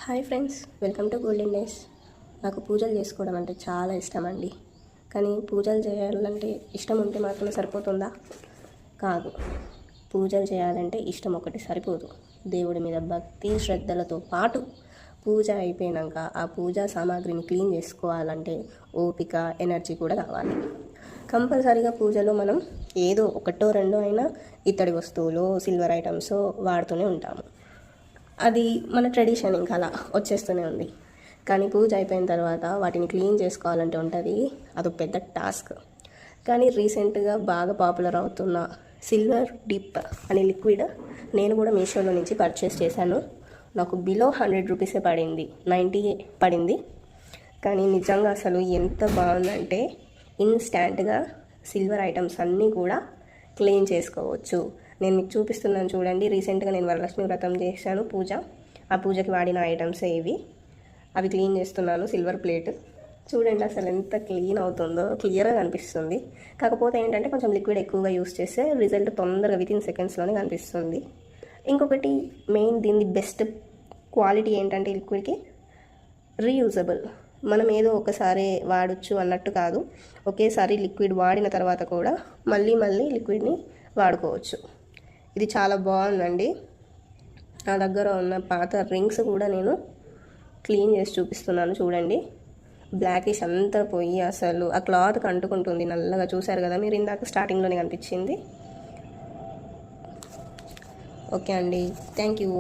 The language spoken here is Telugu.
Hi friends, welcome to golden days. నాకు పూజలు చేసుకోవడం అంటే చాలా ఇష్టం అండి. కానీ పూజలు చేయాలంటే ఇష్టం ఉంటే మాత్రమే సరిపోతుందా? కాదు. పూజలు చేయాలంటే ఇష్టం ఒకటి సరిపోదు. దేవుడి మీద భక్తి శ్రద్ధలతో పాటు పూజ అయిపోయాక ఆ పూజా సామాగ్రిని క్లీన్ చేసుకోవాలంటే ఓపిక, ఎనర్జీ కూడా కావాలి. కంపల్సరీగా పూజలో మనం ఏదో ఒకటో రెండో అయినా ఇత్తడి వస్తువులు, సిల్వర్ ఐటమ్స్ వాడుతూనే ఉంటాము. అది మన ట్రెడిషన్ ఇంకా అలా వచ్చేస్తూనే ఉంది. కానీ పూజ అయిపోయిన తర్వాత వాటిని క్లీన్ చేసుకోవాలంటే ఉంటుంది, అదొక పెద్ద టాస్క్. కానీ రీసెంట్గా బాగా పాపులర్ అవుతున్న సిల్వర్ డిప్ అనే లిక్విడ్ నేను కూడా మీషోలో నుంచి పర్చేస్ చేశాను. నాకు బిలో 100 రూపీసే పడింది, 90 పడింది. కానీ నిజంగా అసలు ఎంత బాగుందంటే ఇన్స్టాంట్గా సిల్వర్ ఐటమ్స్ అన్నీ కూడా క్లీన్ చేసుకోవచ్చు. నేను మీకు చూపిస్తున్నాను చూడండి. రీసెంట్గా నేను వరలక్ష్మి వ్రతం చేశాను పూజ. ఆ పూజకి వాడిన ఐటమ్స్ ఇవి. అవి క్లీన్ చేస్తున్నాను. సిల్వర్ ప్లేట్ చూడండి అసలు ఎంత క్లీన్ అవుతుందో, క్లియర్గా కనిపిస్తుంది. కాకపోతే ఏంటంటే కొంచెం లిక్విడ్ ఎక్కువగా యూస్ చేస్తే రిజల్ట్ తొందరగా వితిన్ సెకండ్స్లోనే కనిపిస్తుంది. ఇంకొకటి మెయిన్ దీని బెస్ట్ క్వాలిటీ ఏంటంటే లిక్విడ్కి రీయూజబుల్. మనం ఏదో ఒకసారి వాడచ్చు అన్నట్టు కాదు. ఒకేసారి లిక్విడ్ వాడిన తర్వాత కూడా మళ్ళీ లిక్విడ్ని వాడుకోవచ్చు. ఇది చాలా బాగుందండి. నా దగ్గర ఉన్న పాత రింగ్స్ కూడా నేను క్లీన్ చేసి చూపిస్తున్నాను చూడండి. బ్లాకిష్ అంతా పోయి అసలు ఆ క్లాత్కి అంటుకుంటుంది నల్లగా. చూశారు కదా మీరు, ఇందాక స్టార్టింగ్లోనే కనిపించింది. ఓకే అండి, థ్యాంక్ యూ.